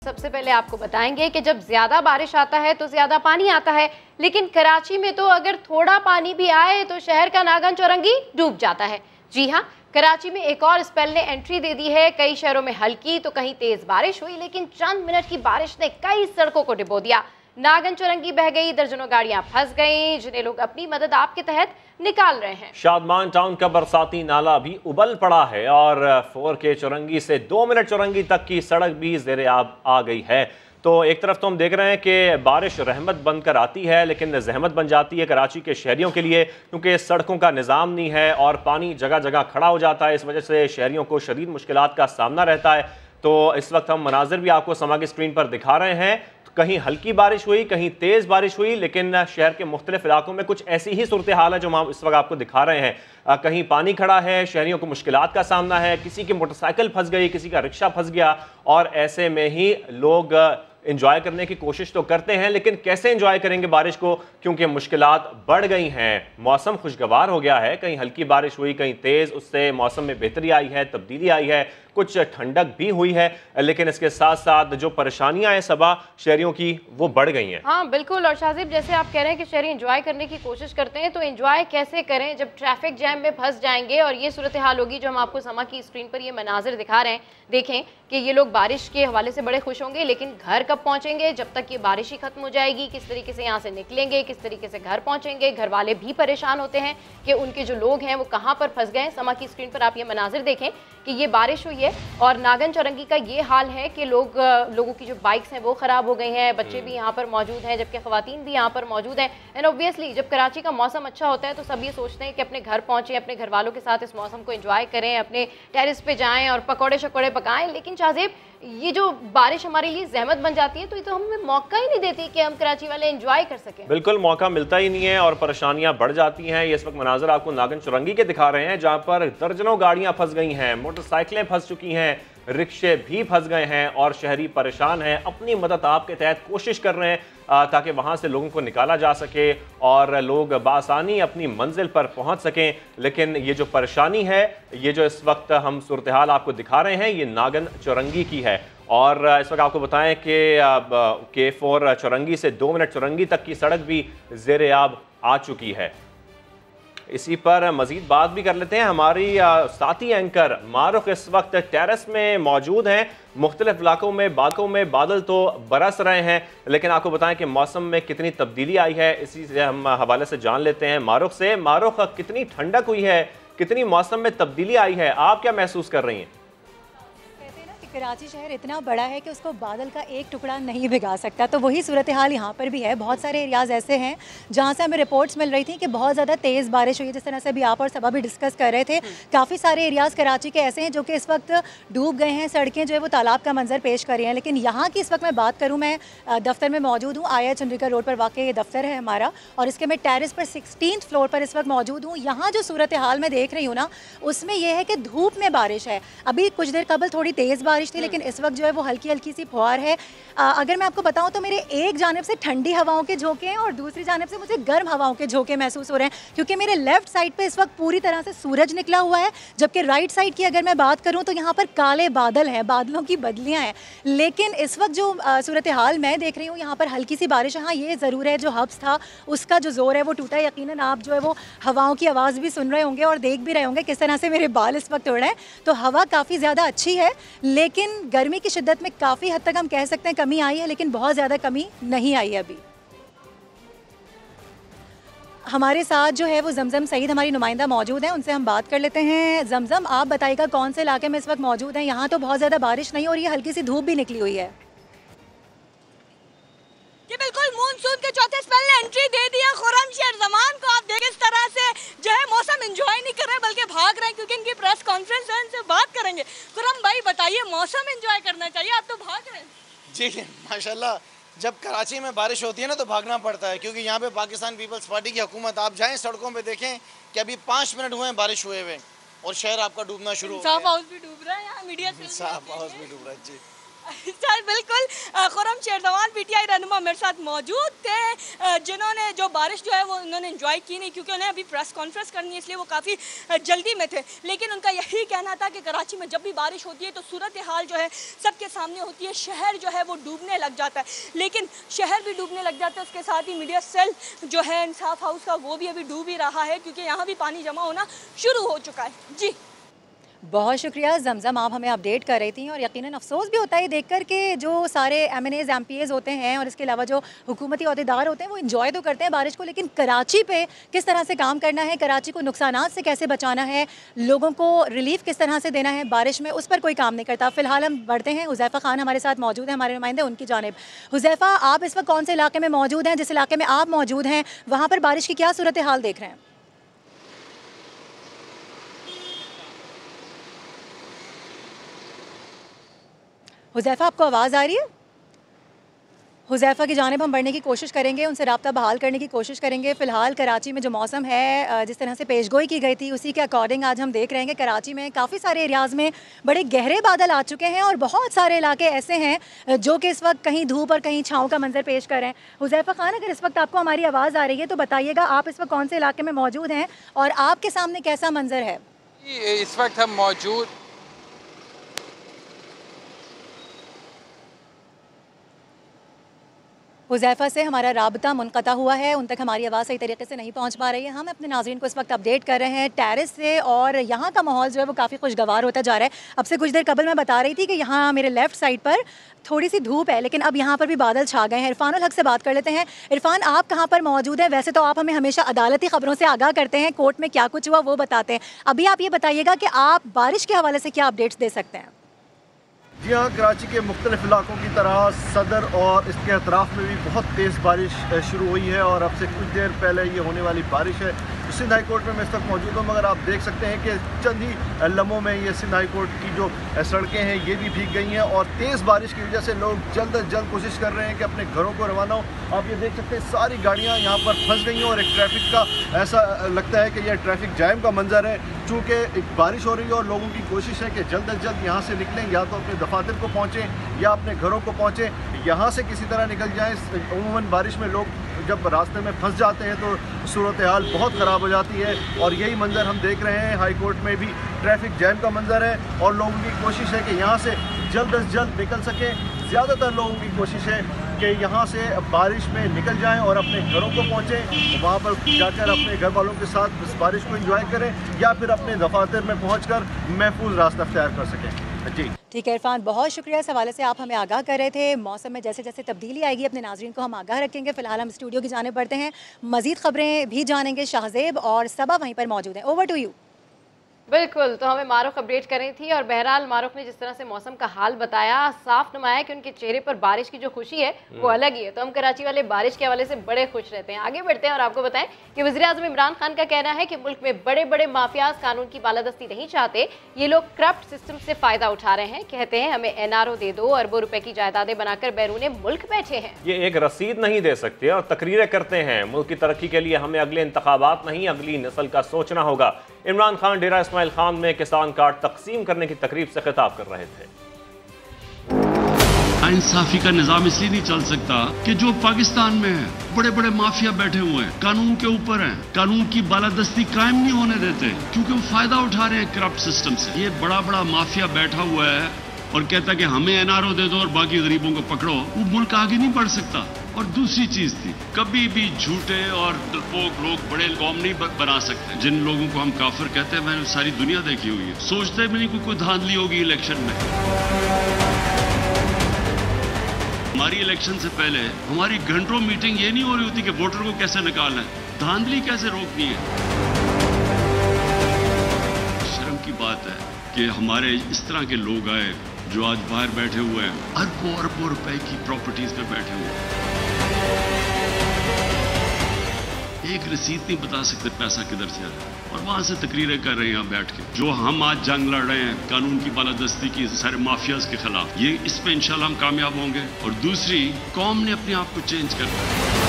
सबसे पहले आपको बताएंगे कि जब ज्यादा बारिश आता है तो ज्यादा पानी आता है, लेकिन कराची में तो अगर थोड़ा पानी भी आए तो शहर का नागन चौरंगी डूब जाता है। जी हाँ, कराची में एक और स्पेल ने एंट्री दे दी है। कई शहरों में हल्की तो कहीं तेज बारिश हुई, लेकिन चंद मिनट की बारिश ने कई सड़कों को डुबो दिया। नागन चौरंगी बह गई, दर्जनों गाड़ियां फंस गईं, जिन्हें लोग अपनी मदद आपके तहत निकाल रहे हैं। शादमान टाउन का बरसाती नाला भी उबल पड़ा है और 4K चौरंगी से 2 मिनट चौरंगी तक की सड़क भी ज़ेरे आब आ गई है। तो एक तरफ तो हम देख रहे हैं कि बारिश रहमत बनकर आती है, लेकिन जहमत बन जाती है कराची के शहरियों के लिए, क्योंकि सड़कों का निज़ाम नहीं है और पानी जगह जगह खड़ा हो जाता है। इस वजह से शहरियों को शदीद मुश्किलात का सामना रहता है। तो इस वक्त हम मनाजिर भी आपको समा की स्क्रीन पर दिखा रहे हैं। कहीं हल्की बारिश हुई, कहीं तेज़ बारिश हुई, लेकिन शहर के मुख्तलिफ इलाकों में कुछ ऐसी ही सूरत हाल है जो हम इस वक्त आपको दिखा रहे हैं। कहीं पानी खड़ा है, शहरियों को मुश्किलात का सामना है, किसी की मोटरसाइकिल फंस गई, किसी का रिक्शा फंस गया, और ऐसे में ही लोग इंजॉय करने की कोशिश तो करते हैं, लेकिन कैसे इंजॉय करेंगे बारिश को, क्योंकि मुश्किलात बढ़ गई हैं। मौसम खुशगवार हो गया है, कहीं हल्की बारिश हुई, कहीं तेज़, उससे मौसम में बेहतरी आई है, तब्दीली आई है, कुछ ठंडक भी हुई है, लेकिन इसके साथ साथ जो परेशानियां हैं सबा शहरियों की, वो बढ़ गई हैं। हाँ बिल्कुल, और शाहज़ीब जैसे आप कह रहे हैं कि शहरी एंजॉय करने की कोशिश करते हैं, तो एंजॉय कैसे करें जब ट्रैफिक जैम में फंस जाएंगे। और ये सूरत हाल होगी जो हम आपको समा की स्क्रीन पर ये मनाजिर दिखा रहे हैं। देखें कि ये लोग बारिश के हवाले से बड़े खुश होंगे, लेकिन घर कब पहुंचेंगे, जब तक ये बारिश ही खत्म हो जाएगी, किस तरीके से यहाँ से निकलेंगे, किस तरीके से घर पहुंचेंगे। घर वाले भी परेशान होते हैं कि उनके जो लोग हैं वो कहाँ पर फंस गए। समा की स्क्रीन पर आप ये मनाजिर देखें कि ये बारिश हुई है और नागन चौरंगी का ये हाल है कि लोगों की जो बाइक्स हैं वो ख़राब हो गई हैं। बच्चे भी यहाँ पर मौजूद हैं, जबकि ख़वातीन भी यहाँ पर मौजूद हैं। एंड ऑब्वियसली जब कराची का मौसम अच्छा होता है तो सब ये सोचते हैं कि अपने घर पहुँचें, अपने घर वालों के साथ इस मौसम को एंजॉय करें, अपने टेरिस पे जाएँ और पकौड़े शकौड़े पकाएँ। लेकिन शाहज़ेब, ये जो बारिश हमारे लिए ज़हमत बन जाती है तो ये तो हमें मौका ही नहीं देती कि हम कराची वाले एंजॉय कर सकें। बिल्कुल मौका मिलता ही नहीं है और परेशानियां बढ़ जाती हैं। ये इस वक्त मनाजर आपको नागन चौरंगी के दिखा रहे हैं, जहां पर दर्जनों गाड़ियां फंस गई हैं, मोटरसाइकिलें फंस चुकी हैं, रिक्शे भी फंस गए हैं और शहरी परेशान हैं। अपनी मदद आपके तहत कोशिश कर रहे हैं ताकि वहाँ से लोगों को निकाला जा सके और लोग बासानी अपनी मंजिल पर पहुँच सकें। लेकिन ये जो परेशानी है, ये जो इस वक्त हम सूरत हाल आपको दिखा रहे हैं, ये नागन चौरंगी की है। और इस वक्त आपको बताएं कि K4 चौरंगी से 2 मिनट चौरंगी तक की सड़क भी ज़ेरे आब आ चुकी है। इसी पर मजीद बात भी कर लेते हैं। हमारी साथी एंकर मारुख इस वक्त टेरेस में मौजूद हैं। मुख्तलिफ इलाकों में बादल तो बरस रहे हैं, लेकिन आपको बताएं कि मौसम में कितनी तब्दीली आई है, इसी से हम हवाले से जान लेते हैं मारुख से। मारुख, कितनी ठंडक हुई है, कितनी मौसम में तब्दीली आई है, आप क्या महसूस कर रही हैं? कराची शहर इतना बड़ा है कि उसको बादल का एक टुकड़ा नहीं भिगा सकता, तो वही सूरत हाल यहाँ पर भी है। बहुत सारे एरियाज़ ऐसे हैं जहाँ से हमें रिपोर्ट्स मिल रही थी कि बहुत ज़्यादा तेज़ बारिश हुई है, जिस तरह से भी आप और सबा भी डिस्कस कर रहे थे। काफ़ी सारे एरियाज़ कराची के ऐसे हैं जो कि इस वक्त डूब गए हैं, सड़कें जो है वो तालाब का मंजर पेश कर रही हैं। लेकिन यहाँ की इस वक्त मैं बात करूँ, मैं दफ्तर में मौजूद हूँ, आया चंद्रिका रोड पर वाक़ई ये दफ्तर है हमारा, और इसके मैं टेरिस पर 16th फ्लोर पर इस वक्त मौजूद हूँ। यहाँ जो सूरत हाल मैं देख रही हूँ ना, उसमें यह है कि धूप में बारिश है। अभी कुछ देर कबल थोड़ी तेज़ बारिश थी, लेकिन इस वक्त जो है वो हल्की हल्की सी फुहार है। अगर मैं आपको बताऊं तो मेरे एक जानिब से ठंडी हवाओं के झोंके हैं और दूसरी जानिब से मुझे गर्म हवाओं के झोंके महसूस हो रहे हैं, क्योंकि मेरे लेफ्ट साइड पे इस वक्त पूरी तरह से सूरज निकला हुआ है, जबकि राइट साइड की अगर मैं बात करूं तो यहाँ पर काले बादल हैं, बादलों की बदलियां हैं। लेकिन इस वक्त जो सूरत हाल मैं देख रही हूँ, यहाँ पर हल्की सी बारिश है। हाँ, ये ज़रूर है जो हब्स था उसका जो ज़ोर है वो टूटा। यकीनन आप जो है वो हवाओं की आवाज़ भी सुन रहे होंगे और देख भी रहे होंगे किस तरह से मेरे बाल इस वक्त उड़ रहे हैं। तो हवा काफ़ी ज़्यादा अच्छी है, लेकिन गर्मी की शिद्दत में काफ़ी हद तक हम कह सकते हैं कमी आई है, लेकिन बहुत ज़्यादा कमी नहीं आई है अभी। हमारे साथ जो है वो जमजम सईद हमारी नुमाइंदा मौजूद हैं, उनसे हम बात कर लेते हैं। जमजम, आप बताइएगा कौन से इलाके में इस वक्त मौजूद हैं? यहाँ तो बहुत ज़्यादा बारिश नहीं और ये हल्की सी धूप भी निकली हुई है। कि बिल्कुल मानसून के चौथे स्पेल ने एंट्री दे दिया खुर्रमशहर ज़मान को। आप देखें इस तरह से जो है मौसम एंजॉय नहीं कर रहे बल्कि भाग रहे हैं, क्योंकि इनकी प्रेस कॉन्फ्रेंस है, इनसे बात करेंगे। खुर्रम भाई बताइए, मौसम एंजॉय करना चाहिए, आप तो भाग रहे हैं। जी माशाल्लाह, जब कराची में बारिश होती है ना तो भागना पड़ता है, क्योंकि यहाँ पे पाकिस्तान पीपल्स पार्टी की हुकूमत। आप जाएं सड़कों पे देखें कि अभी 5 मिनट हुए हैं बारिश हुए हुए और शहर आपका डूबना शुरू हो गया। साफ हाउस भी डूब रहा है, यहाँ मीडिया साफ हाउस भी डूब रहा है जी। सर बिल्कुल, खुर्रम शेरजवान पीटीआई रहनुमा मेरे साथ मौजूद थे, जिन्होंने जो बारिश जो है वो उन्होंने एंजॉय की नहीं, क्योंकि उन्हें अभी प्रेस कॉन्फ्रेंस करनी है, इसलिए वो काफ़ी जल्दी में थे। लेकिन उनका यही कहना था कि कराची में जब भी बारिश होती है तो सूरत हाल जो है सबके सामने होती है, शहर जो है वो डूबने लग जाता है। लेकिन शहर भी डूबने लग जाता है, उसके साथ ही मीडिया सेल जो है इंसाफ हाउस का वो भी अभी डूब ही रहा है, क्योंकि यहाँ भी पानी जमा होना शुरू हो चुका है। जी बहुत शुक्रिया जमजम, आप हमें अपडेट कर रही थी। और यकीनन अफसोस भी होता है देखकर कि जो सारे MNAs MPAs होते हैं और इसके अलावा जो हुकूमती अहदेदार होते हैं वो इन्जॉय तो करते हैं बारिश को, लेकिन कराची पे किस तरह से काम करना है, कराची को नुकसानात से कैसे बचाना है, लोगों को रिलीफ किस तरह से देना है बारिश में, उस पर कोई काम नहीं करता। फिलहाल हम बढ़ते हैं, हुज़ैफ़ा खान हमारे साथ मौजूद है, हमारे नुमाइंदे उनकी जानिब। हुज़ैफ़ा, आप इस वक्त कौन से इलाके में मौजूद हैं? जिस इलाके में आप मौजूद हैं वहाँ पर बारिश की क्या सूरत हाल देख रहे हैं? हुज़ैफ़ा, आपको आवाज़ आ रही है? हुज़ैफ़ा की जानिब हम बढ़ने की कोशिश करेंगे, उनसे राब्ता बहाल करने की कोशिश करेंगे। फ़िलहाल कराची में जो मौसम है, जिस तरह से पेशगोई की गई थी उसी के अकॉर्डिंग आज हम देख रहे हैं कि कराची में काफ़ी सारे एरियाज़ में बड़े गहरे बादल आ चुके हैं और बहुत सारे इलाके ऐसे हैं जो कि इस वक्त कहीं धूप और कहीं छाँव का मंजर पेश कर रहे हैं। हुज़ैफ़ा खान, अगर इस वक्त आपको हमारी आवाज़ आ रही है तो बताइएगा आप इस वक्त कौन से इलाके में मौजूद हैं और आपके सामने कैसा मंजर है? इस वक्त हम मौजूद हुज़ैफ़ा से हमारा राब्ता मुनक़ता हुआ है, उन तक हमारी आवाज़ सही तरीके से नहीं पहुंच पा रही है। हम अपने नाज़रीन को इस वक्त अपडेट कर रहे हैं टेरेस से और यहाँ का माहौल जो है वो काफ़ी खुशगवार होता जा रहा है। अब से कुछ देर कबल मैं बता रही थी कि यहाँ मेरे लेफ़्ट साइड पर थोड़ी सी धूप है, लेकिन अब यहाँ पर भी बादल छा गए हैं। इरफानुल हक से बात कर लेते हैं। इरफान, आप कहाँ पर मौजूद हैं? वैसे तो आप हमें हमेशा अदालती ख़बरों से आगाह करते हैं, कोर्ट में क्या कुछ हुआ वो बताते हैं। अभी आप ये बताइएगा कि आप बारिश के हवाले से क्या अपडेट्स दे सकते हैं? जी हाँ, कराची के मुख्तलिफ इलाकों की तरह सदर और इसके अतराफ़ में भी बहुत तेज़ बारिश शुरू हुई है और अब से कुछ देर पहले ये होने वाली बारिश है। सिंध हाई कोर्ट में मैं इस वक्त मौजूद हूँ, मगर आप देख सकते हैं कि चंद ही लम्हों में ये सिंध हाई कोर्ट की जो सड़कें हैं ये भी भीग गई हैं और तेज़ बारिश की वजह से लोग जल्द अज जल्द कोशिश कर रहे हैं कि अपने घरों को रवाना हो। आप ये देख सकते हैं सारी गाड़ियाँ यहाँ पर फंस गई हैं और एक ट्रैफिक का ऐसा लगता है कि यह ट्रैफिक जैम का मंजर है। चूँकि एक बारिश हो रही है और लोगों की कोशिश है कि जल्द अज जल्द यहाँ से निकलें, या तो अपने दफातर को पहुँचें या अपने घरों को पहुँचें, यहाँ से किसी तरह निकल जाएँ। उमूमन बारिश में लोग जब रास्ते में फंस जाते हैं तो सूरत हाल बहुत ख़राब हो जाती है और यही मंज़र हम देख रहे हैं। हाई कोर्ट में भी ट्रैफिक जैम का मंजर है और लोगों की कोशिश है कि यहाँ से जल्द अज जल्द निकल सकें। ज़्यादातर लोगों की कोशिश है कि यहाँ से बारिश में निकल जाएं और अपने घरों को पहुँचें, वहाँ पर जाकर अपने घर वालों के साथ इस बारिश को एंजॉय करें या फिर अपने दफातर में पहुँचकर महफूज रास्ता अख्तियार कर सकें। जी ठीक है इरफान, बहुत शुक्रिया। इस हवाले से आप हमें आगाह कर रहे थे। मौसम में जैसे जैसे तब्दीली आएगी अपने नाज़रीन को हम आगाह रखेंगे। फ़िलहाल हम स्टूडियो की जानिब बढ़ते हैं, मज़ीद ख़बरें भी जानेंगे। शाहजेब और सबा वहीं पर मौजूद हैं। Over to you. बिल्कुल, तो हमें मारूफ अपडेट कर रही थी और बहरहाल मारूफ ने जिस तरह से मौसम का हाल बताया, साफ नुमाया कि उनके चेहरे पर बारिश की जो खुशी है वो अलग ही है। तो हम कराची वाले बारिश के हवाले से बड़े खुश रहते हैं। आगे बढ़ते हैं और आपको बताएं कि वज़ीर-ए-आज़म इमरान खान का कहना है कि मुल्क में बड़े बड़े माफियाज कानून की बालादस्ती नहीं चाहते, ये लोग करप्ट सिस्टम से फ़ायदा उठा रहे हैं। कहते हैं हमें NRO दे दो, अरबों रुपए की जायदादें बनाकर बैरून मुल्क बैठे हैं। ये एक रसीद नहीं दे सकते और तकरीरें करते हैं। मुल्क की तरक्की के लिए हमें अगले इंतखाबात नहीं, अगली नस्ल का सोचना होगा। इमरान खान डेरा इस्माइल खान में किसान कार्ड तकसीम करने की तकरीब से खिताब कर रहे थे। इंसाफी का निजाम इसलिए नहीं चल सकता कि जो पाकिस्तान में है बड़े बड़े माफिया बैठे हुए हैं, कानून के ऊपर हैं, कानून की बालादस्ती कायम नहीं होने देते क्योंकि वो फायदा उठा रहे हैं करप्ट सिस्टम से। ये बड़ा बड़ा माफिया बैठा हुआ है और कहता है कि हमें NRO दे दो और बाकी गरीबों को पकड़ो, वो मुल्क आगे नहीं बढ़ सकता। और दूसरी चीज थी, कभी भी झूठे और डरपोक लोग बड़े कौम नहीं बना सकते। जिन लोगों को हम काफिर कहते हैं मैंने सारी दुनिया देखी हुई है, सोचते भी नहीं कि कोई धांधली होगी इलेक्शन में। हमारी इलेक्शन से पहले हमारी घंटों मीटिंग ये नहीं हो रही होती कि वोटर को कैसे निकालना है, धांधली कैसे रोकनी है। शर्म की बात है कि हमारे इस तरह के लोग आए जो आज बाहर बैठे हुए हैं, अरबों अरबों रुपए की प्रॉपर्टीज पे बैठे हुए हैं, एक रसीद नहीं बता सकते पैसा किधर से आया और वहां से तकरीरें कर रहे हैं यहाँ बैठ के। जो हम आज जंग लड़ रहे हैं कानून की बालादस्ती की सारे माफियाज के खिलाफ, ये इसमें इंशाल्लाह हम कामयाब होंगे। और दूसरी, कौम ने अपने आप को चेंज करना है।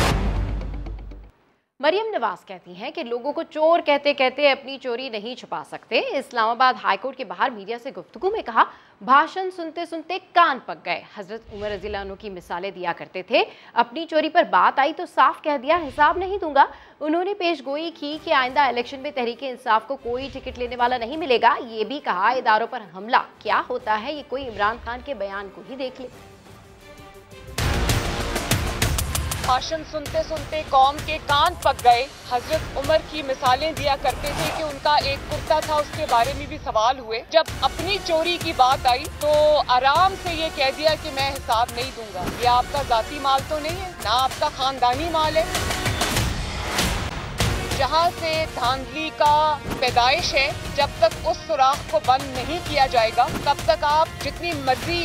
मरियम नवाज कहती हैं कि लोगों को चोर कहते कहते अपनी चोरी नहीं छुपा सकते। इस्लामाबाद हाईकोर्ट के बाहर मीडिया से गुफ्तगू में कहा, भाषण सुनते सुनते कान पक गए। हजरत उमर रज़ियल्लाहु अन्हु की मिसालें दिया करते थे, अपनी चोरी पर बात आई तो साफ कह दिया हिसाब नहीं दूंगा। उन्होंने पेशगोई की कि आइंदा इलेक्शन में तहरीके इंसाफ को कोई टिकट लेने वाला नहीं मिलेगा। ये भी कहा, इदारों पर हमला क्या होता है ये कोई इमरान खान के बयान को ही देख ले। भाषण सुनते सुनते कौम के कान पक गए। हजरत उमर की मिसालें दिया करते थे कि उनका एक कुर्ता था, उसके बारे में भी सवाल हुए। जब अपनी चोरी की बात आई तो आराम से ये कह दिया कि मैं हिसाब नहीं दूंगा। ये आपका जाती माल तो नहीं है, ना आपका खानदानी माल है। जहाँ से धांधली का पैदाइश है, जब तक उस सुराख को बंद नहीं किया जाएगा तब तक आप जितनी मर्जी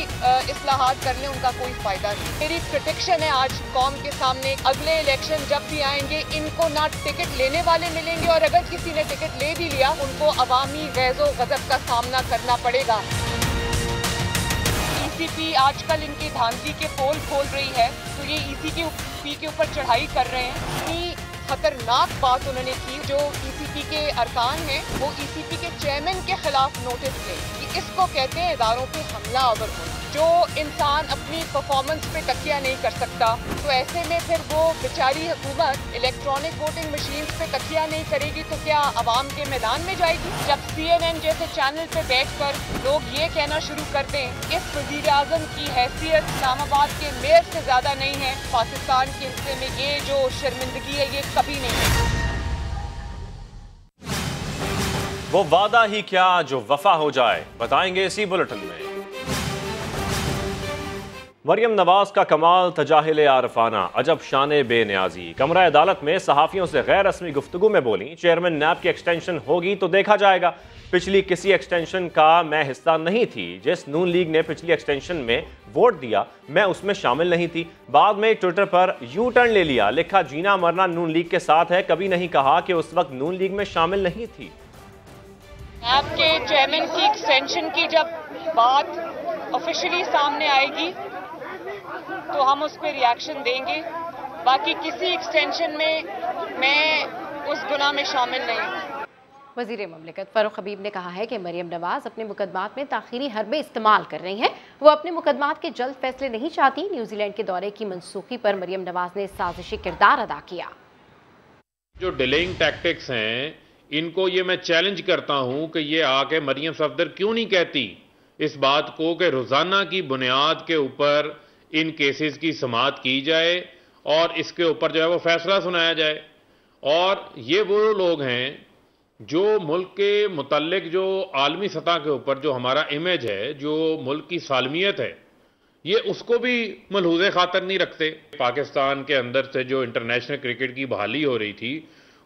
इस्लाहात कर लें उनका कोई फायदा नहीं। मेरी प्रेडिक्शन है आज कौम के सामने, अगले इलेक्शन जब भी आएंगे इनको ना टिकट लेने वाले मिलेंगे और अगर किसी ने टिकट ले भी लिया उनको अवामी गैज़ो गज़ब का सामना करना पड़ेगा। ECP आजकल इनकी धांधली के पोल खोल रही है तो ये ECP के ऊपर चढ़ाई कर रहे हैं। खतरनाक बात उन्होंने की, जो ECP के अरकान हैं वो ECP के चेयरमैन के खिलाफ नोटिस लें कि इसको कहते हैं इदारों पे हमला आवर होना। जो इंसान अपनी परफॉर्मेंस पे तकिया नहीं कर सकता तो ऐसे में फिर वो बेचारी हुकूमत इलेक्ट्रॉनिक वोटिंग मशीन पे तकिया नहीं करेगी तो क्या अवाम के मैदान में जाएगी? जब CNN जैसे चैनल पे बैठकर लोग ये कहना शुरू कर दें इस वज़ीर आज़म की हैसियत इस्लामाबाद के मेयर से ज़्यादा नहीं है, पाकिस्तान के हिस्से में ये जो शर्मिंदगी है ये कभी नहीं है। वो वादा ही क्या जो वफा हो जाए, बताएंगे इसी बुलेटिन में। मरियम नवाज का कमाल तजाहिल आरफाना, अजब शान बेनियाजी। कमरा अदालत में सहाफ़ियों से गैर रस्मी गुफ्तगू में बोली, चेयरमैन नैब की एक्सटेंशन होगी तो देखा जाएगा। पिछली किसी एक्सटेंशन का मैं हिस्सा नहीं थी। जिस नून लीग ने पिछली एक्सटेंशन में वोट दिया मैं उसमें शामिल नहीं थी। बाद में ट्विटर पर यू टर्न ले लिया, लिखा जीना मरना नून लीग के साथ है। कभी नहीं कहा कि उस वक्त नून लीग में शामिल नहीं थी। आपके चेयरमैन की एक्सटेंशन की जब बात ऑफिशियली सामने आएगी तो हम उस पर रिएक्शन देंगे। बाकी किसी एक्सटेंशन में मैं उस गुनाह में शामिल नहीं हूँ। वज़ीर ममलिकत फ़ारूक हबीब ने कहा है कि मरियम नवाज अपने मुकदमात में ताख़ीरी हरबे इस्तेमाल कर रही हैं। वो अपने मुकदमात के जल्द फैसले नहीं चाहती। न्यूजीलैंड के दौरे की मनसूखी पर मरियम नवाज ने साजिशी किरदार अदा किया। जो डिलेइंग टैक्टिक्स हैं इनको ये मैं चैलेंज करता हूँ कि ये आके मरियम सफदर क्यों नहीं कहती इस बात को कि रोज़ाना की बुनियाद के ऊपर इन केसेस की समाअत की जाए और इसके ऊपर जो है वो फैसला सुनाया जाए। और ये वो लोग हैं जो मुल्क के मुतल्लिक जो आलमी सतह के ऊपर जो हमारा इमेज है, जो मुल्क की सालमियत है, ये उसको भी मलहूज़े खातर नहीं रखते। पाकिस्तान के अंदर से जो इंटरनेशनल क्रिकेट की बहाली हो रही थी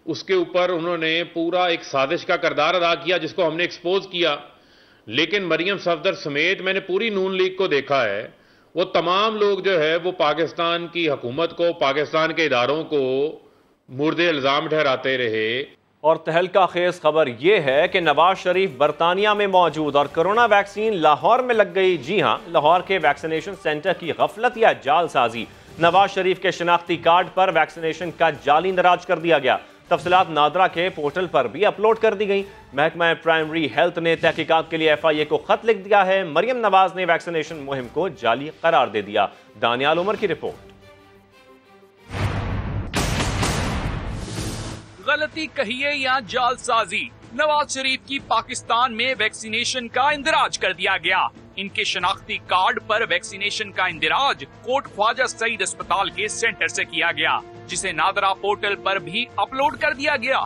उसके ऊपर उन्होंने पूरा एक साजिश का किरदार अदा किया जिसको हमने एक्सपोज किया। लेकिन मरियम सफदर समेत मैंने पूरी नून लीग को देखा है, वो तमाम लोग जो है वो पाकिस्तान की हुकूमत को, पाकिस्तान के इदारों को मुर्दे इल्ज़ाम ठहराते रहे। और तहलका खेज खबर यह है कि नवाज शरीफ बरतानिया में मौजूद और कोरोना वैक्सीन लाहौर में लग गई। जी हां, लाहौर के वैक्सीनेशन सेंटर की गफलत या जालसाजी। नवाज शरीफ के शनाख्ती कार्ड पर वैक्सीनेशन का जाली इंदराज कर दिया गया। तफसीलात नादरा के पोर्टल पर भी अपलोड कर दी गई। महकमा प्राइमरी हेल्थ ने तहकीकात के लिए FIA को खत लिख दिया है। मरियम नवाज ने वैक्सीनेशन मुहिम को जाली करार दे दिया। दानियाल उमर की रिपोर्ट। गलती कहिए या जालसाजी, नवाज शरीफ की पाकिस्तान में वैक्सीनेशन का इंदराज कर दिया गया। इनके शनाख्ती कार्ड पर वैक्सीनेशन का इंदराज कोट ख्वाजा सईद अस्पताल के सेंटर से किया गया, जिसे नादरा पोर्टल पर भी अपलोड कर दिया गया।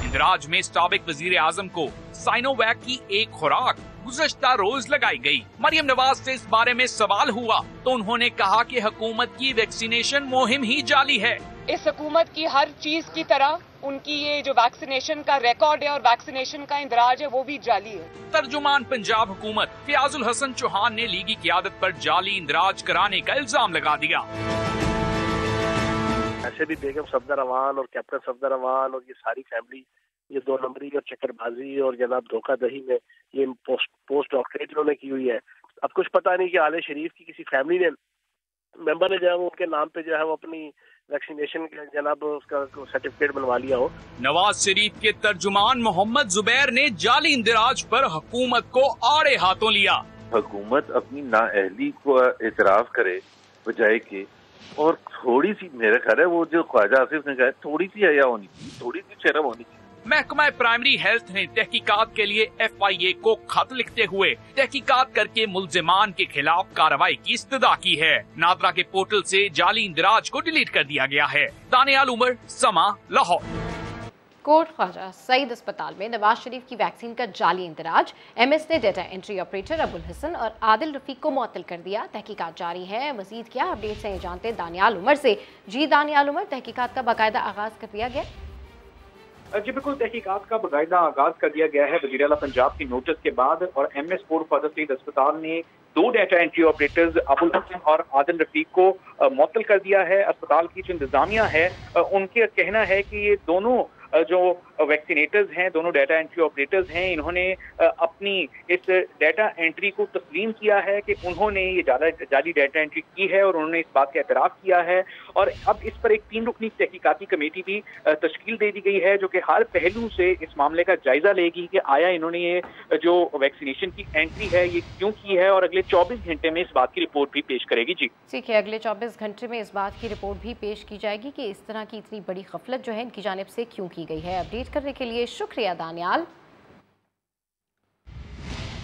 इंदराज में साबिक वजीर आजम को साइनोवैक की एक खुराक गुज़श्ता रोज लगाई गई। मरियम नवाज से इस बारे में सवाल हुआ तो उन्होंने कहा कि हुकूमत की वैक्सीनेशन मुहिम ही जाली है। इस हुकूमत की हर चीज की तरह उनकी ये जो वैक्सीनेशन का रिकॉर्ड है और वैक्सीनेशन का इंदराज है वो भी जाली है। तर्जुमान पंजाब हुकूमत फयाजुल हसन चौहान ने लीगी क़यादत पर जाली इंदराज कराने का इल्जाम लगा दिया। ऐसे भी बेगम सफदर अवान और कैप्टन सफदर अवान और ये सारी फैमिली ये 2 नंबरी और चक्करबाजी और जनाब धोखाधड़ी में ये पोस्ट डॉक्टरेट इन्होंने की हुई है। अब कुछ पता नहीं कि आले शरीफ की किसी फैमिली ने मेंबर ने जो है वो उनके नाम पे जो है वो अपनी वैक्सीनेशन के जनाब उसका सर्टिफिकेट बनवा लिया हो। नवाज शरीफ के तर्जुमान मोहम्मद जुबैर ने जाली इंदिराज पर हुकूमत को आड़े हाथों लिया। हुकूमत अपनी नाअहली को एतराफ करे बजाय के, और थोड़ी सी मेरा ख्याल है वो जो ख्वाजा आसिफ ने कहा थोड़ी सी हया होनी चाहिए, थोड़ी सी शर्म होनी चाहिए। महकमा प्राइमरी हेल्थ ने तहकीकात के लिए FIA को खत लिखते हुए तहकीकात करके मुल्जिमान के खिलाफ कार्रवाई की इस्तदा की है। नादरा के पोर्टल से जाली इंदिराज को डिलीट कर दिया गया है। दानियाल उमर, समा, लाहौर। कोट ख्वाजा सईद अस्पताल में नवाज शरीफ की वैक्सीन का जाली इंदराज, MS ने data entry operator Abul Hasan और आदिल रफीक को मुअत्तल कर दिया। तहकीकात जारी है। मजीद क्या अपडेट्स हैं जानते हैं दानियाल उमर से। जी दानियाल उमर, तहकीकात का बाकायदा आगाज कर दिया गया? जी बिल्कुल, तहकीकात का बाकायदा आगाज कर दिया गया है वज़ीर आला पंजाब की नोटिस के बाद, और MS कोट ख्वाजा सईद अस्पताल ने 2 data entry operators Abul Hasan और आदिल रफीक को मुअत्तल कर दिया है। अस्पताल की जो इंतजामिया है उनके कहना है कि ये दोनों जो वैक्सीनेटर्स हैं, दोनों डेटा एंट्री ऑपरेटर्स हैं, इन्होंने अपनी इस डेटा एंट्री को तस्लीम किया है कि उन्होंने ये जाली डेटा एंट्री की है और उन्होंने इस बात का एतराफ़ किया है। और अब इस पर एक 3 रुकनी तहकीकाती कमेटी भी तश्कील दे दी गई है जो कि हर पहलू से इस मामले का जायजा लेगी कि आया इन्होंने ये जो वैक्सीनेशन की एंट्री है ये क्यों की है, और अगले 24 घंटे में इस बात की रिपोर्ट भी पेश करेगी। जी ठीक है, अगले 24 घंटे में इस बात की रिपोर्ट भी पेश की जाएगी कि इस तरह की इतनी बड़ी गफलत जो है इनकी जानिब से क्यों की गई है। अपडेट करने के लिए शुक्रिया दानियाल।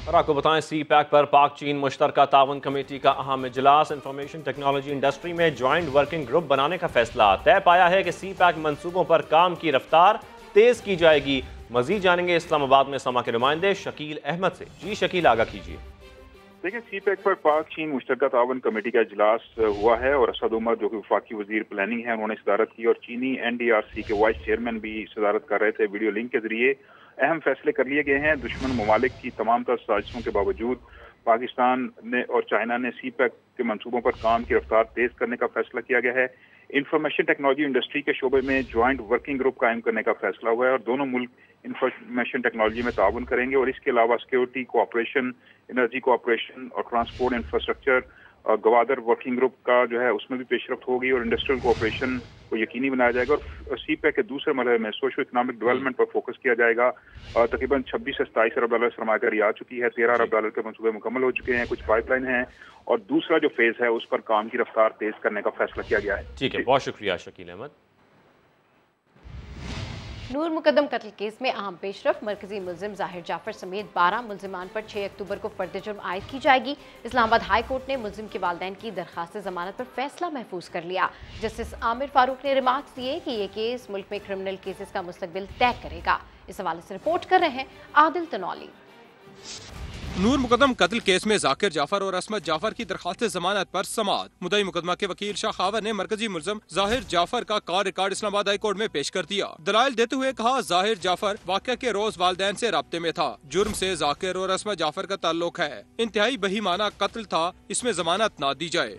और आपको बताएं, CPAC पर पाक चीन मुश्तरका तावन कमेटी का अहम इजलास। इंफॉर्मेशन टेक्नोलॉजी इंडस्ट्री में ज्वाइंट वर्किंग ग्रुप बनाने का फैसला तय पाया है कि CPAC मंसूबों पर काम की रफ्तार तेज की जाएगी। मजीद जानेंगे इस्लामाबाद में समा के नुमाइंदे शकील अहमद से। जी शकील, आगा कीजिए। देखिए, CPAC पर पाक चीन मुश्तरका तावन कमेटी का इजलास हुआ है और असद उमर जो कि वफाकी वजीर प्लानिंग है उन्होंने सदारत की, और चीनी NDRC के वाइस चेयरमैन भी सदारत कर रहे थे। वीडियो लिंक के जरिए अहम फैसले कर लिए गए हैं। दुश्मन ममालिक की तमाम तर साजिशों के बावजूद पाकिस्तान ने और चाइना ने CPAC के मंसूबों पर काम की रफ्तार तेज करने का फैसला किया गया है। इंफॉर्मेशन टेक्नोलॉजी इंडस्ट्री के शोबे में ज्वाइंट वर्किंग ग्रुप कायम करने का फैसला हुआ है और दोनों मुल्क इंफॉर्मेशन टेक्नोलॉजी में ताउन करेंगे। और इसके अलावा सिक्योरिटी कोऑपरेशन, एनर्जी कोऑपरेशन और transport infrastructure Gwadar working group का जो है उसमें भी पेशरफ्त होगी और इंडस्ट्रियल कोऑपरेशन को यकीनी बनाया जाएगा। और CPAC के दूसरे मरहले में सोशो इकोनॉमिक डेवलपमेंट पर फोकस किया जाएगा। तकरीबन 26 से 27 अरब डॉलर सरमाकारी आ चुकी है, 13 अरब डॉलर के मंसूबे मुकम्मल हो चुके हैं, कुछ पाइपलाइन हैं, और दूसरा जो फेज है उस पर काम की रफ्तार तेज करने का फैसला किया गया है। ठीक है, बहुत शुक्रिया शकील अहमद। नूर मुकदम कत्ल केस में अहम पेशरफ, मरकजी मुलजिम जाहिर जाफर समेत 12 मुलजिमान पर 6 अक्टूबर को फर्द जुर्म आयद की जाएगी। इस्लामाबाद हाई कोर्ट ने मुलजिम के वालिदैन की दरखास्त जमानत पर फैसला महफूज कर लिया। जस्टिस आमिर फारूक ने रिमार्क्स दिए कि ये केस मुल्क में क्रिमिनल केसेस का मुस्तकबिल तय करेगा। इस हवाले से रिपोर्ट कर रहे हैं आदिल तनौली। नूर मुकदम कत्ल केस में जाकिर जाफर और असमत जाफर की दरखास्त जमानत पर समाअत। मुद्दई मुकदमा के वकील शाह खावर ने मरकजी मुलजिम जाहिर जाफर का car record Islamabad high court में पेश कर दिया। दलाइल देते हुए कहा, जाहिर जाफर वाक़या के रोज वालिदैन से राब्ते में था। जुर्म से जाकिर और असमत जाफर का ताल्लुक है। इंतहाई बेईमाना कत्ल था, इसमें जमानत न दी जाए।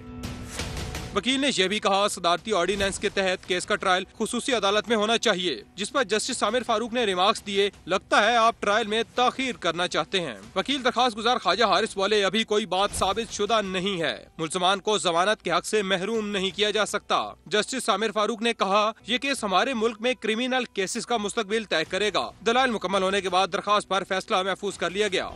वकील ने यह भी कहा, सदारती ऑर्डिनेंस के तहत केस का ट्रायल खुसूसी अदालत में होना चाहिए, जिस पर जस्टिस आमिर फारूक ने रिमार्क्स दिए, लगता है आप ट्रायल में ताखीर करना चाहते हैं। वकील दरखास्त गुजार ख्वाजा हारिस बोले, अभी कोई बात साबित शुदा नहीं है, मुल्ज़मान को जमानत के हक से महरूम नहीं किया जा सकता। जस्टिस आमिर फारूक ने कहा, ये केस हमारे मुल्क में क्रिमिनल केसेस का मुस्तकबिल तय करेगा। दलाइल मुकम्मल होने के बाद दरखास्त पर फैसला महफूज कर लिया गया।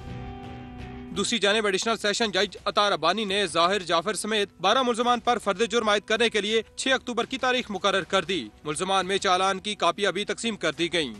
दूसरी जानिब एडिशनल सेशन जज अतार अब्बानी ने जाहिर जाफर समेत 12 मुल्ज़मान पर फर्द जुर्म आयद करने के लिए 6 अक्टूबर की तारीख मुकर्रर कर दी। मुल्ज़मान में चालान की कापियां भी तकसीम कर दी गयी।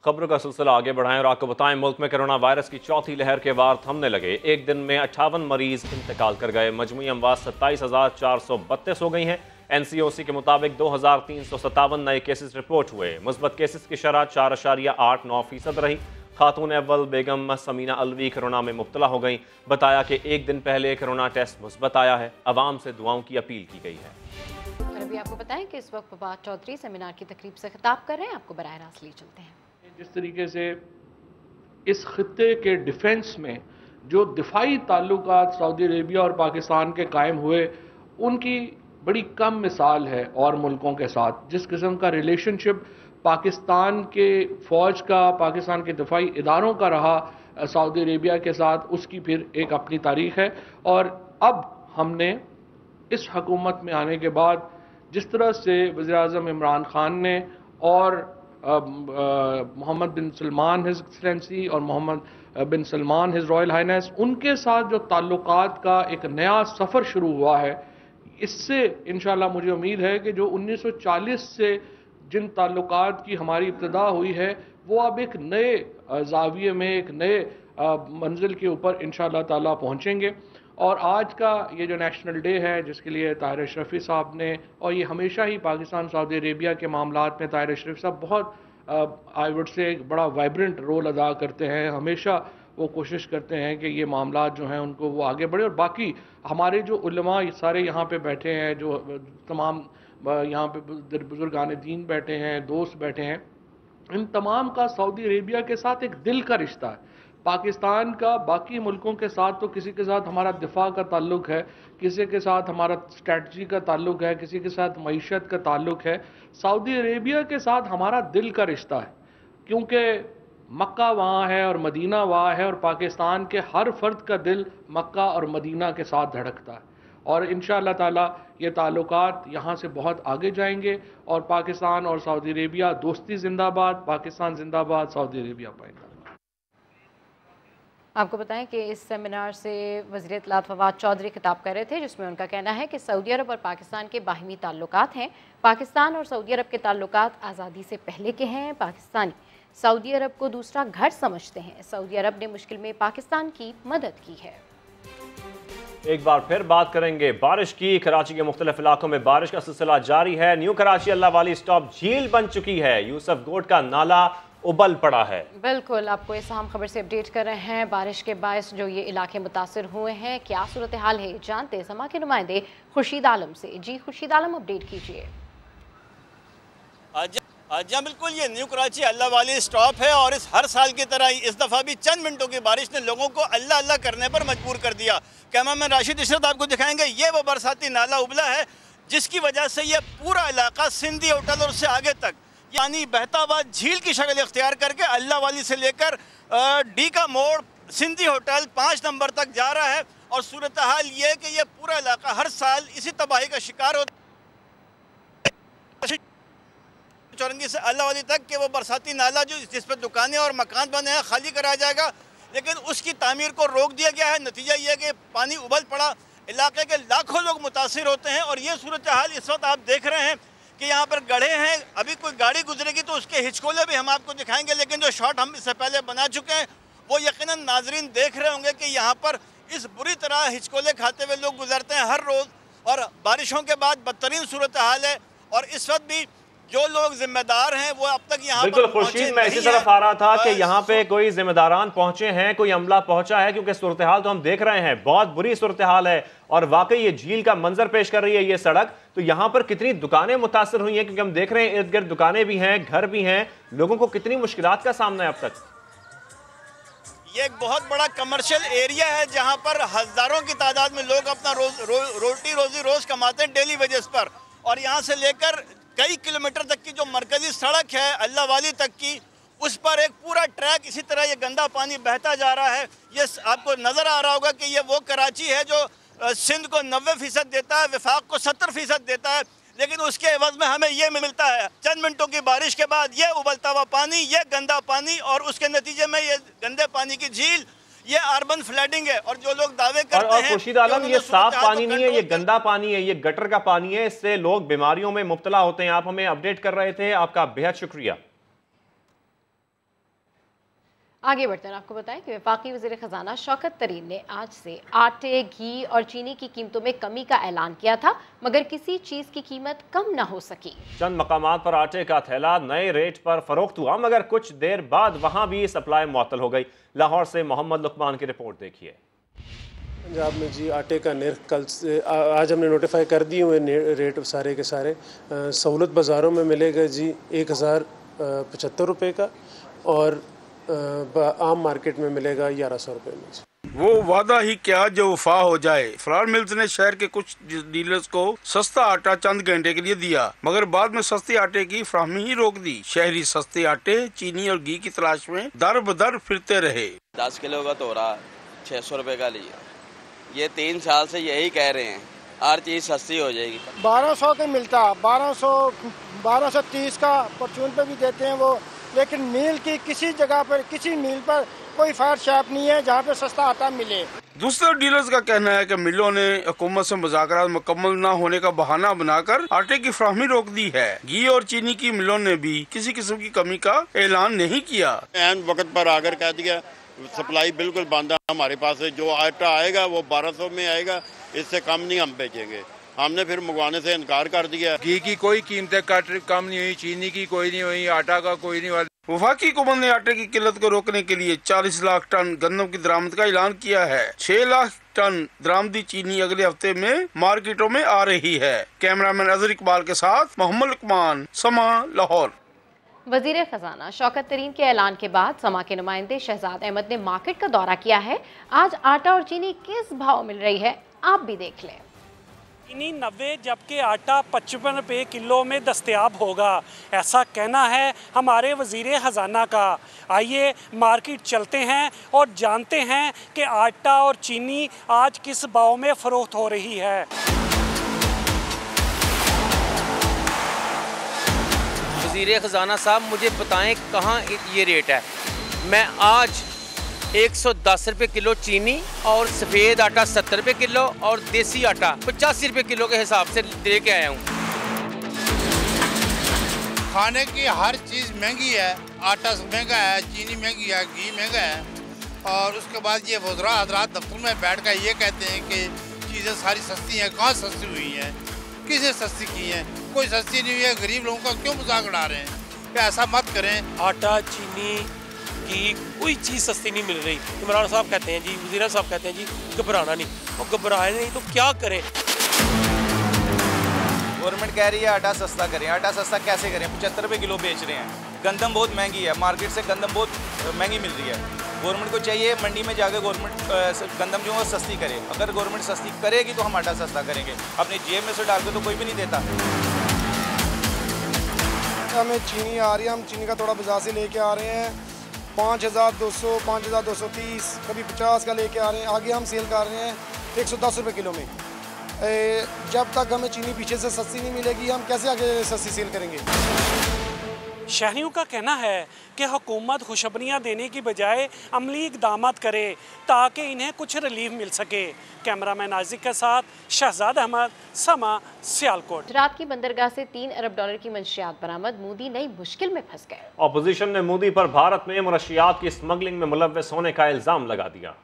खबरों का सिलसिला आगे बढ़ाएं और आपको बताएं, मुल्क में कोरोना वायरस की चौथी लहर के वार थमने लगे। एक दिन में 58 मरीज इंतकाल कर गए। मजमूई अमवात 27,432 हो गई हैं। NCOC के मुताबिक 2,357 नए केसेस रिपोर्ट हुए। मुस्बत केसेस की शरह 4.89% रही। खातून अव्वल बेगम समीना अलवी कोरोना में मुब्तला हो गई। बताया कि एक दिन पहले कोरोना टेस्ट मुस्बत आया है। अवाम से दुआओं की अपील की गई है। और अभी आपको बताएं कि इस वक्त फवाद चौधरी सेमिनार की तकरीब से खिताब कर रहे हैं। आपको बराह रास्त ले चलते हैं। जिस तरीके से इस खित्ते के डिफेंस में जो दिफाई ताल्लुकात सऊदी अरेबिया और पाकिस्तान के कायम हुए, उनकी बड़ी कम मिसाल है और मुल्कों के साथ। जिस किस्म का रिलेशनशिप पाकिस्तान के फ़ौज का, पाकिस्तान के दिफाई इदारों का रहा सऊदी अरेबिया के साथ, उसकी फिर एक अपनी तारीख है। और अब हमने इस हुकूमत में आने के बाद जिस तरह से वज़ीर-ए-आज़म इमरान खान ने और मोहम्मद बिन सलमान हिज एक्सेलेंसी और मोहम्मद बिन सलमान हिज रॉयल हाइनेस, उनके साथ जो ताल्लुकात का एक नया सफ़र शुरू हुआ है, इससे इंशाल्लाह मुझे उम्मीद है कि जो 1940 से जिन ताल्लुकात की हमारी इब्तिदा हुई है वो अब एक नए ज़ाविये में, एक नए मंजिल के ऊपर इंशाल्लाह ताला पहुँचेंगे। और आज का ये जो नेशनल डे है जिसके लिए ताहिर अशरफी साहब ने, और ये हमेशा ही पाकिस्तान सऊदी अरेबिया के मामलात में ताहिर अशरफी साहब बहुत आई वुड से एक बड़ा वाइब्रेंट रोल अदा करते हैं। हमेशा वो कोशिश करते हैं कि ये मामलात जो हैं उनको वो आगे बढ़े। और बाकी हमारे जो उलमा सारे यहाँ पे बैठे हैं, जो तमाम यहाँ पे बुजुर्गान दीन बैठे हैं, दोस्त बैठे हैं, इन तमाम का सऊदी अरेबिया के साथ एक दिल का रिश्ता है। पाकिस्तान का बाकी मुल्कों के साथ तो किसी के साथ हमारा दिफा का ताल्लुक है, किसी के साथ हमारा स्ट्रेटजी का ताल्लुक है, किसी के साथ मईशत का ताल्लुक है। सऊदी अरेबिया के साथ हमारा दिल का रिश्ता है, क्योंकि मक्का वहाँ है और मदीना वहाँ है, और पाकिस्तान के हर फर्द का दिल मक्का और मदीना के साथ धड़कता है। और इंशाअल्लाह ताला ये ताल्लुकात यहाँ से बहुत आगे जाएंगे, और पाकिस्तान और सऊदी अरेबिया दोस्ती जिंदाबाद, पाकिस्तान जिंदाबाद, सऊदी अरेबिया पाइंदा। आपको बताएं कि इस सेमिनार से वज़ीर इत्तलात फवाद चौधरी खिताब कर रहे थे, जिसमें उनका कहना है कि सऊदी अरब और पाकिस्तान के बाहिमी ताल्लुकात हैं। पाकिस्तान और सऊदी अरब के ताल्लुकात आज़ादी से पहले के हैं। पाकिस्तानी सऊदी अरब को दूसरा घर समझते हैं। सऊदी अरब ने मुश्किल में पाकिस्तान की मदद की है। एक बार फिर बात करेंगे बारिश की। कराची के मुख्तलिफ इलाकों में बारिश का सिलसिला जारी है। न्यू कराची अल्लाह वाली स्टॉप झील बन चुकी है। यूसुफ गोट का नाला उबल पड़ा है। बिल्कुल, आपको इस अहम खबर से अपडेट कर रहे हैं। बारिश के बायस जो ये इलाके मुतासर हुए हैं, क्या सूरत हाल है जानते समा के नुमाइंदे खुर्शीद आलम से। जी खुर्शीद आलम, अपडेट कीजिए। जी बिल्कुल, ये न्यू कराची अल्लाह वाली स्टॉप है और इस हर साल की तरह इस दफ़ा भी चंद मिनटों की बारिश ने लोगों को अल्लाह अल्लाह करने पर मजबूर कर दिया। कैमरामैन राशिद इशरत आपको दिखाएंगे, ये वो बरसाती नाला उबला है जिसकी वजह से ये पूरा इलाका सिंधी होटल और उससे आगे तक यानी बहता हुआ झील की शक्ल इख्तियार करके अल्लाह वाली से लेकर डी का मोड़, सिंधी होटल 5 नंबर तक जा रहा है। और सूरत हाल ये कि ये पूरा इलाका हर साल इसी तबाही का शिकार होता है। चौरंगी से अल्लाह वाली तक के वो बरसाती नाला जो जिस पर दुकानें और मकान बने हैं खाली कराया जाएगा, लेकिन उसकी तामीर को रोक दिया गया है। नतीजा ये है कि पानी उबल पड़ा, इलाके के लाखों लोग मुतासिर होते हैं। और ये सूरत हाल इस वक्त आप देख रहे हैं कि यहाँ पर गड्ढे हैं। अभी कोई गाड़ी गुजरेगी तो उसके हिचकोले भी हम आपको दिखाएंगे, लेकिन जो शॉट हम इससे पहले बना चुके हैं वो यकीनन नाजरीन देख रहे होंगे कि यहाँ पर इस बुरी तरह हिचकोले खाते हुए लोग गुजरते हैं हर रोज़। और बारिशों के बाद बदतरीन सूरत हाल है। और इस वक्त भी जो लोग जिम्मेदार हैं वो अब तक यहाँ बिल्कुल खुर्शीद, मैं इसी तरफ आ रहा था कि यहाँ पे कोई जिम्मेदारान पहुंचे हैं, कोई अमला पहुंचा है, क्योंकि सूरत हाल तो हम देख रहे हैं बहुत बुरी सूरत हाल है। और वाकई ये झील का मंजर पेश कर रही है ये सड़क। तो यहाँ पर कितनी दुकानें मुतासर हुई हैं, क्योंकि हम देख रहे हैं इर्द गिर्द दुकानें भी हैं, घर भी हैं। लोगों को कितनी मुश्किलात का सामना है अब तक। ये एक बहुत बड़ा कमर्शियल एरिया है जहाँ पर हजारों की तादाद में लोग अपना रोटी रोजी रोज कमाते हैं डेली वेजेस पर। और यहाँ से लेकर कई किलोमीटर तक की जो मरकजी सड़क है अल्लाह वाली तक की, उस पर एक पूरा ट्रैक इसी तरह ये गंदा पानी बहता जा रहा है। ये आपको नज़र आ रहा होगा कि ये वो कराची है जो सिंध को 90% देता है, विफाक को 70% देता है, लेकिन उसके एवज में हमें ये मिलता है चंद मिनटों की बारिश के बाद ये उबलता हुआ पानी, ये गंदा पानी, और उसके नतीजे में ये गंदे पानी की झील, ये अर्बन फ्लडिंग है। और जो लोग दावे करते हैं खुर्शीद आलम, ये साफ पानी नहीं है, ये गंदा पानी है, ये गटर का पानी है, इससे लोग बीमारियों में मुब्तला होते हैं। आप हमें अपडेट कर रहे थे, आपका बेहद शुक्रिया। आगे बढ़ते हैं, आपको बताएं कि वफाकी वज़ीर ख़जाना शौकत तरीन ने आज से आटे, घी और चीनी की कीमतों में कमी का ऐलान किया था, मगर किसी चीज़ की कीमत कम ना हो सकी। चंद मकामात पर आटे का थैला नए रेट पर फरोख्त हुआ, मगर कुछ देर बाद वहाँ भी सप्लाई मुअत्तल हो गई। लाहौर से मोहम्मद लुकमान की रिपोर्ट देखिए। पंजाब में जी आटे का निर्ख कल से आज हमने नोटिफाई कर दिए हुए रेट सारे के सारे। सहूलत बाज़ारों में मिलेगा जी 1075 रुपये का, और आम मार्केट में मिलेगा 1100 रुपये में। वो वादा ही क्या जो वफा हो जाए। फ्लावर मिल्स ने शहर के कुछ डीलर्स को सस्ता आटा चंद घंटे के लिए दिया, मगर बाद में सस्ते आटे की फराहमी ही रोक दी। शहरी सस्ते आटे, चीनी और घी की तलाश में दर बदर फिरते रहे। 10 किलो का तोरा 600 रुपये का लिया। ये 3 साल से यही कह रहे हैं हर चीज़ सस्ती हो जाएगी। 1200 के मिलता, 1230 का परचून पे भी देते हैं वो, लेकिन मील की किसी जगह पर, किसी मील पर कोई फायर शॉप नहीं है जहाँ पे सस्ता आटा मिले। दूसरे डीलर्स का कहना है कि मिलों ने हुकूमत से मुज़ाकरात मुकम्मल न होने का बहाना बनाकर आटे की फ्राहमी रोक दी है। घी और चीनी की मिलों ने भी किसी किस्म की कमी का ऐलान नहीं किया। ऐन वक्त पर आकर कह दिया सप्लाई बिल्कुल बंद है हमारे पास है, जो आटा आएगा वो 1200 में आएगा, इससे कम नहीं हम बेचेंगे। हमने फिर मंगवाने से इनकार कर दिया। घी की कोई कीमतें कम नहीं हुई, चीनी की कोई नहीं हुई, आटा का कोई नहीं हुआ। वफाकी हुकूमत ने आटे की किल्लत को रोकने के लिए 40 लाख टन गंदम की दरामद का ऐलान किया है। 6 लाख टन दरामदी चीनी अगले हफ्ते में मार्केटों में आ रही है। कैमरामैन अजहर इकबाल के साथ मोहम्मद लुकमान, समा, लाहौर। वजीर खजाना शौकत तरीन के ऐलान के बाद समा के नुमाइंदे शहजाद अहमद ने मार्केट का दौरा किया है। आज आटा और चीनी किस भाव मिल रही है आप भी देख लें। चीनी 90 जबकि आटा 55 रुपये किलो में दस्तयाब होगा, ऐसा कहना है हमारे वजीर ख़जाना का। आइए मार्केट चलते हैं और जानते हैं कि आटा और चीनी आज किस भाव में फ़रोख्त हो रही है। वजीर ख़जाना साहब मुझे बताएं कहाँ ये रेट है। मैं आज 110 रुपये किलो चीनी और सफ़ेद आटा 70 रुपये किलो और देसी आटा 85 रुपये किलो के हिसाब से दे के आया हूँ। खाने की हर चीज़ महंगी है, आटा महंगा है, चीनी महंगी है, घी महंगा है। और उसके बाद ये वज़रा हज़रात दफ्तर में बैठ कर ये कहते हैं कि चीज़ें सारी सस्ती हैं। कहाँ सस्ती हुई हैं, किसे सस्ती की हैं? कोई सस्ती नहीं हुई है। गरीब लोगों का क्यों मजाक उड़ा रहे हैं? क्या ऐसा मत करें। आटा, चीनी, घी, कोई चीज़ सस्ती नहीं मिल रही। इमरान साहब कहते हैं जी, वज़ीर साहब कहते हैं जी घबराना नहीं, और घबराए नहीं तो क्या करें। गवर्नमेंट कह रही है आटा सस्ता करें। आटा सस्ता कैसे करें? 75 रुपये किलो बेच रहे हैं। गंदम बहुत महंगी है, मार्केट से गंदम बहुत महंगी मिल रही है। गवर्नमेंट को चाहिए मंडी में जाकर गवर्नमेंट गंदम जो है सस्ती करे। अगर गवर्नमेंट सस्ती करेगी तो हम आटा सस्ता करेंगे। अपनी जेब में से डाल के तो कोई भी नहीं देता। हमें चीनी आ रही है, हम चीनी का थोड़ा बाजार से लेके आ रहे हैं 5200, 5230, कभी 50 का लेके आ रहे हैं। आगे हम सेल कर रहे हैं 110 रुपये किलो में। जब तक हमें चीनी पीछे से सस्ती नहीं मिलेगी हम कैसे आगे सस्ती सेल करेंगे। शहरियों का कहना है कि हुकूमत खुशखबरियाँ देने की बजाय अमली इक़दाम करे ताकि इन्हें कुछ रिलीफ मिल सके। कैमरामैन आजिक के साथ शहजाद अहमद, समा, सियालकोट। गुजरात की बंदरगाह से $3 अरब की मंशियात बरामद। मोदी नई मुश्किल में फंस गए। ऑपोजिशन ने मोदी पर भारत में मनशियात की स्मगलिंग में मुलव्वस होने का इल्जाम लगा दिया।